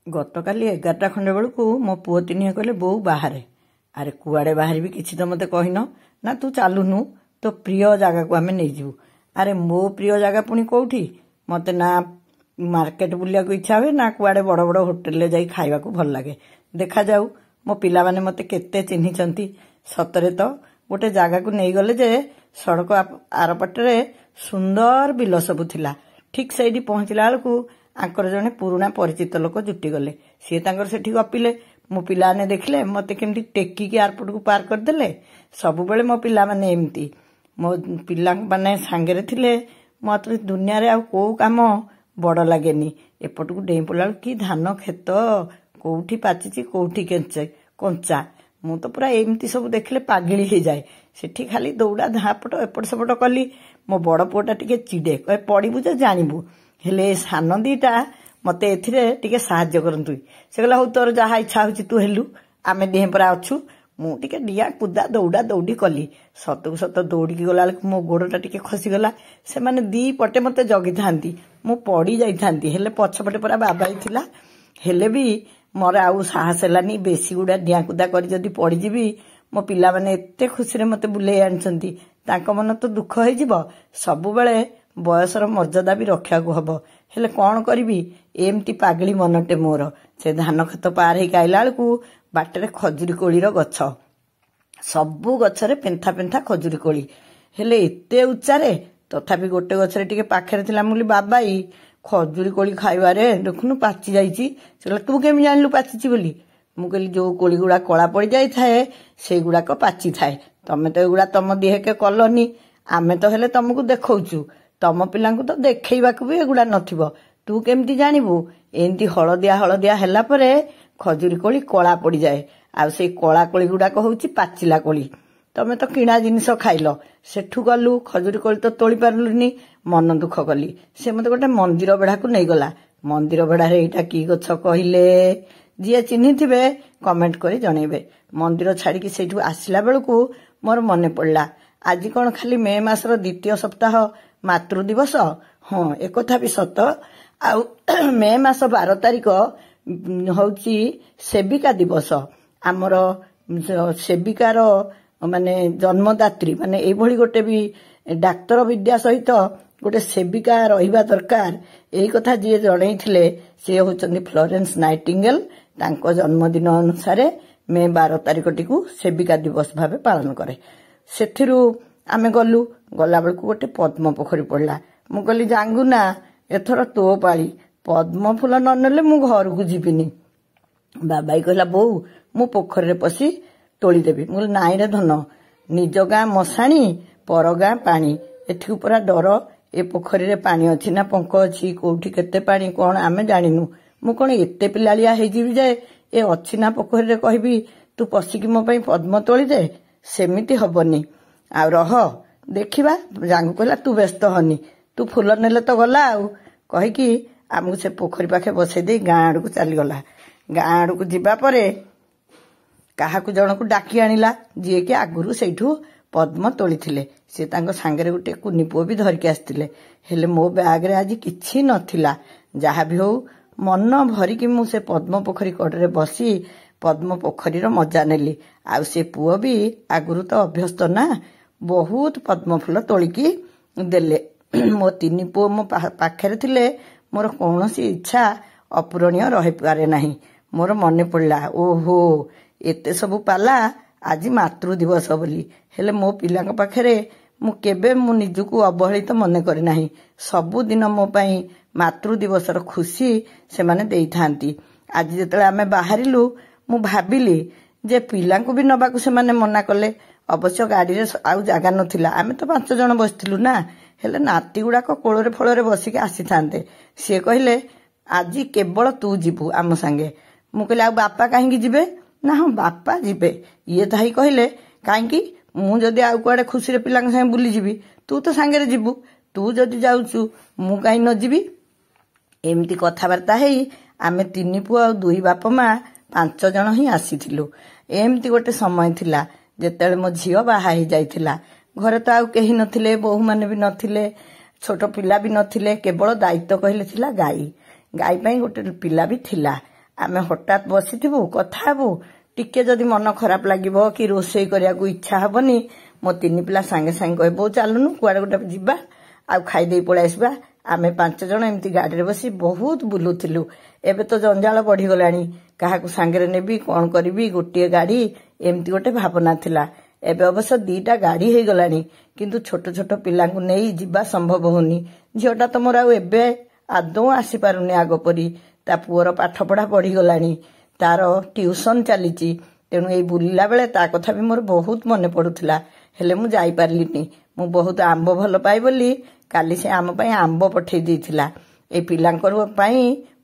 गतकाली 11टा खंडे बेलू मो पुओ तीन कहले बो बाहर अरे कुआड़े बाहर भी किसी तो मत कहन ना तू चलुनु तो प्रिय जगह को आम नहीं जीवु अरे मो प्रिय जगह पुणी कौटी मत ना मार्केट बुलिया इच्छा हुए ना कुआड़े बड़ बड़ होटेल जाई खाइबा को भल लगे देखा जाऊ मो पिला माने मते केते चिन्हिचंती सतरे तो गोटे जगह को नहीं गले जे सड़क आरपटे सुंदर बिल सबू थिला ठीक सही पहुंचला बेलू आंकर जने पुराना परिचित लोक जुटी गले सी सेठी गपिले मो पिला ने देखले मते केमती टेकी के एयरपोर्ट को पार करदेले सब बेले मो पिला माने एमती मो पिला माने सांगरे थिले मत दुनिया रे आ को काम बड़ लागेनी एपट को डेई पड़ा कि धान खेत कोठी पाचिची कोठी कंचा मु तो पूरा एमती सब देखले पागली हो जाए सेठी खाली दौड़ा धापट एपट सेपट कली मो बड़ पुओटा टिके चिड़े कहे पड़बू जे जानबू हेले सान दीटा मते एथिरे टिके साहाय्य करंतु से कहला हो तोर जहा इच्छा होची तू हेलु आमे देह परा अछु मु टिके डिया कुदा दौड़ा दौड़ी कली सतु सत दौड़ी गला मो गोड़टा टिके खसी गला से माने दी पटे मते जगी थांती मु पड़ी जाई थांती हेले पछपटे परा बाबाई थिला हेले भी मोर आउ साहस हेलानी बेसी गुड़ा डिया कुदा करी जदी पड़ी जीवी मो पिला माने एते खुशी रे मते बुले आनछंती तांको मन तो दुख होई जीवो सब बेले बयसर मर्यादा भी रक्षा को हबो हेले कौन करी एमती पागली मनटे मोर से धान खेत पार ही आइला बेलू बाटर खजुरी कोली गछ सबू गछरे पेंथा पेंथा खजुरी कोली हेले एते उच्चारे तथापि गोटे गछरे टिके पाखरे थिला मुली बाबाई खजुरी कोली खाइबारे देखुनु पाची जाइची से तू केमी जानलु पाचिची बोली मु कहली जो कोली गुड़ा कला पड़ जाई थाए से गुड़ाक पाची थाए तमे तो एगुड़ा तम देहके कलनी आमे तो हेले तुमको देखौचु तम पिला तो देखा भी एगुड़ा नथिबो तू केमती जानबू एमती हलदिया हलदिया हेला परे खजुरी कोली कला पड़ जाए आ से कला कोली गुड़ाक होउची पाचिला कोली तमे तो किणा जिनिस खाइल सेठू गलु खजुरी कोली तो तोली पारलुनी मन दुख कली से मते गोटे मंदिर बेढ़ा को नहीं गला मंदिर बेढ़ा एटा की गछ कहिले जी चिन्ही थे कमेंट कर जनइबे मंदिर छाड़ी सेठू आसला बेलू मोर मन पड़ा आज कौन खाली मे मासर द्वितीय सप्ताह मातृ दिवस हाँ एक भी सत आ मे मास 12 तारिख हूँ सेविका दिवस आमर सेविकार माने जन्मदात्री माने एभली गोटे भी डाक्तर विद्या सहित गोटे सेविका रहिबा दरकार एही कथा जी जनइथिले से होचंदी फ्लोरेंस नाइटिंगेल तांको जन्मदिन अनुसार मे 12 तारिख टी सेविका दिवस भाव पालन करे सेथिरु आमे गलु गला बेलू गोटे पद्म पोखरी पड़ला मु कहली जांगू ना एथर तो पाली पद्म फूल न नेले मु घर को जीविनी बाबाई कहला बो मु पोखरी पशी तोली देबी मु नाई रे धन निज गाँ मशाणी पर गाँ पानी एठी पूरा डर ए पोखरी रे पानी अच्छी ना पंख अच्छी कोठी केते पानी कौन आमे जानिनु मु कौन एते पिलालिया हे जीवी जाए ए अच्छी ना पोखरी रे कहबी तू पशिकी मो पई पद्म तोली दे सेमिति हबनी आ रह देखिबा जांगू कहला तू व्यस्त हनी तू फूल नेले तो गला आउ कहीकि आमको से पोखरी पाखे बसई दे गाँ आड़ को चली गला गाँ आड़ को जीवा परे काहाकू जन को डाकी आनिला जी के आगुरु सेठू पद्म तोली थिले से तांको सांगरे गोटे कुनी पुओ भी धरिके आसतिले हेले मो बैग रे आज किछि नथिला जहा भी हो मन भरिकी मु से पद्म पोखरी कड़े बसी पद्म पोखरी मजा नेली आ से पुओ भी आगुरु तो अभ्यस्त ना बहुत पद्म फूल तोलिकी देले मो तीन पुओ मो पाखरे थिले मोर कौनसी इच्छा अपूरणीय रही पारे नाही मोर मन पड़ला ओहो एते सबु पाला आज मातृ दिवस बोली हेले मो पिला पाखरे मु केबे मु निजको अवहेलित मन करे नाही सबु दिन मो पई मातृ दिवसर खुशी से माने देई थांती आज जेतले आमे बाहरिलु मु भाबिली जे पिला को भी नबाकू से माने मना कले अवश्य गाड़ी रे आउ जागा नथिला आमे तो 5 जण बसथिलु ना हेले नाती गुड़ाक कोଳରେ फଳରେ बसिके आसी थांते सी कहले आज केवल तू जीवु आम संगे मु कहले आ बापा काहेकि जीवे ना हाँ बापा जीवे ये ताही कहले काहेकि मु जदि आउ कुआडे खुशी रे पिला संगे बुली जीवी तू तो सांगे रे जीवु तू जदि जाउछु मु काहे न जीवी एमती कथबार्ता हेई आमे 3 पुआ 2 बापा माँ 5 जण ही आसीथिलु एमती गोटे समय थिला जेतेले मो झियो बाहा ही जाइथिला घरे तो आउ केही नथिले बहु माने भी नथिले छोट पिला भी नथिले केवल दायित्व कहले थिला गाई गाई पई गोटे पिला भी थिला आमे हठात बसिथिबु कथा हेबु टिके जदि मन खराब लागिबो कि रोषेई करियाकू इच्छा हबनी मो तीन पिला सांगे सांगे कहे बो चालुनु कुआडे गोटे जिबा आ खाई देई पळै आसबा आमे 5 जण एमती गाड़ी रे बसी बहुत बुलुथिलु एबे तो जंजाल बढ़ी गलानी काहाकू सांगे रे नेबी कोन करबी गोटे गाड़ी एमती गोटे भावना थिला एबे अवश्य 2टा गाड़ी हे गलानी किंतु छोट छोट पिलांकू नेई जिबा संभव होनी झियोटा तो मोर आ एबे आदौ आसी पारुनी आगो परी ता पुअर पाठ पढ़ा बढ़ी गलानी तार ट्यूशन चलीची तेणु ये बुलिला बेले ता कथा भी मोर बहुत मन पड़ुथिला हेले मु जाई पारलिनी मु बहुत आंब भल पाई बोली काली से आम पई आंब पठेई देथिला ए पिलांकर पई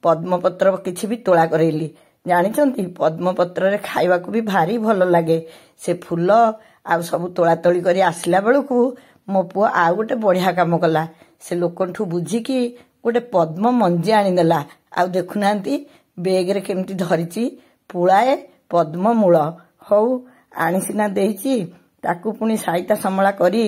पद्मपत्र किछि भी तोला करैली जानिचंती पद्मपत्र रे खाइबा को भी भारी भल लागे से फूल आ सब तोला तोली करी आसला बेलकू मो पुआ आ गोटे बढ़िया काम कला से लोकंठू बुझिकी गोटे पद्म मंजी आनीदेला आ देखुनांती बेग रे केमती धरिची पुळाए पद्म मूल हौ आनी सिना देइची ताकू पुनी साइता समला करी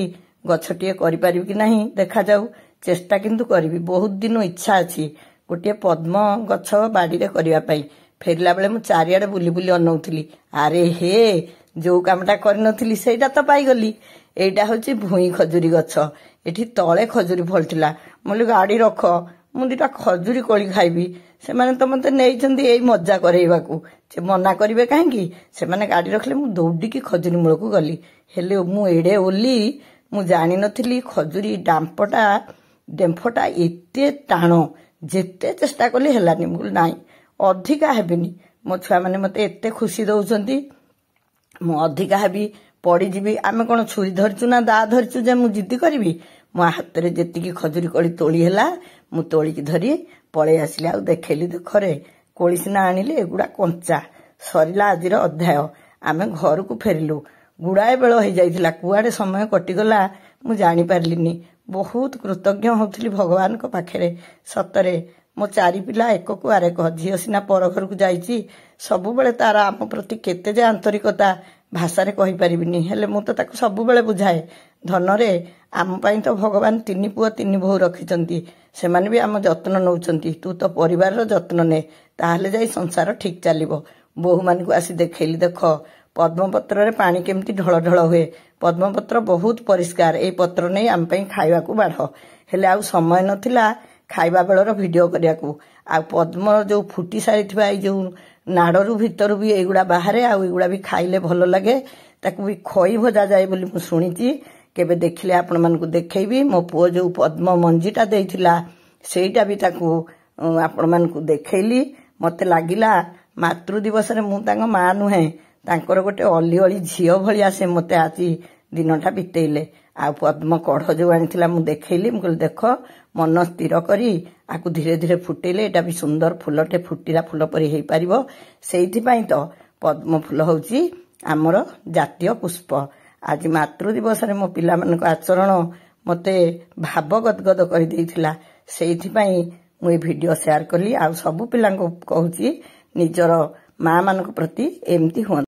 गछटिए करि पारिबि कि नाही देखा जाऊ चेष्टा किंतु करबी बहुत दिन इच्छा अछि गोटे पद्म गछ बाड़ी रे करिया पई फेरला बेले मु चारियाडे बुली बुली अनौथिली अरे हे जो कामटा करि नथिली सेटा तो पाई गली एटा होची भुई खजुरी गछ एठी तळे खजुरी फलथिला मोली गाड़ी रख मु दिटा खजुरी कोली खाइबी से माने तो मते नेइचंदी एई मजा करेइबाकू से मना करिवे काहेकी से माने गाड़ी रखले मु दौडी की खजुरी मूलकू गली हेले मु एडे ओली मु जानि नथिली खजुरी डेम्फटा एते टाणो जेते चेष्टा कली हेलानी मु नाही अधिका हेबिनी मो छुआ माने मते एते खुशी दउचंती मु अधिका हेबी पड़ी जीवी आमे कोन छुरी धरचु ना दा धरचु जे मु जिद्दी करबी मो हाथ रे जेतिकी खजुरी कोली तोली हेला मु तोली की धरी पळे आसिले आ देखैली देखरे कोली सिना आनिले एगुडा कंचा सरिला आजिर अध्याय आमे घर को फेरिलु गुड़ाए बेल हो जाइथिला कुआडे समय कटिगला मु जानि पारलिनी बहुत कृतज्ञ होउथिली भगवान को पाखरे सतरे मो चारि पिला एक को आरेक झियो सिना पर घर को जाइची सबु बेले तारा आम प्रति केते जे आंतरिकता भाषा रे कहि परिबिनी हेले मु तो ताको सबु बेले बुझाए धन रे आम पई तो भगवान 3 पुआ 3 बहु रखिचंती से माने भी आम जत्न नउचंती तू तो परिवार रो जत्न ने ताहले जाई संसार ठीक चलिबो बहु मान को आसी देखैली देख पद्मपत्र रे पानी केमती ढळ ढळ हुए पद्मपत्र बहुत परिष्कार ए पत्र नै आम पई खाइबा को बाढ हेले आ समय नथिला खाइबा बेलर वीडियो करियाकू आ पद्म जो फुटी सारिथिबा ए जो नाडरू भीतर भी एगुडा बाहरे आ एगुडा भी खाइले भल लागे ताकू भी खई भजा जाए बोली मु सुनिची केबे देखिले आपण मान को देखैबी मो पुओ जो पद्म मंजीटा देइथिला सेइटा भी ताकू आपण मान को देखैली मते लागिला मातृ दिवस रे मु तांग मा नुहे तांकर गोटे अली अली झियो भलिया से मते आजी दिनटा बितेइले आ पद्म कढ़ जो आनिथिला मु देखैली मु कहली देख मन स्थिर करी आकु धीरे धीरे फुटेले एटा भी सुंदर फुलटे फुटिला फुल परी हेई पारिबो सेइथि पई तो पद्म फुल होउची हमर जातीय पुष्प आज मातृ दिवस रे मो पिला मन को आचरण मते भाव गदगद करि देइथिला सेइथि पई मु ए वीडियो शेयर करली आ सब पिला को कहूची निजर मां मान को प्रति एमती हो।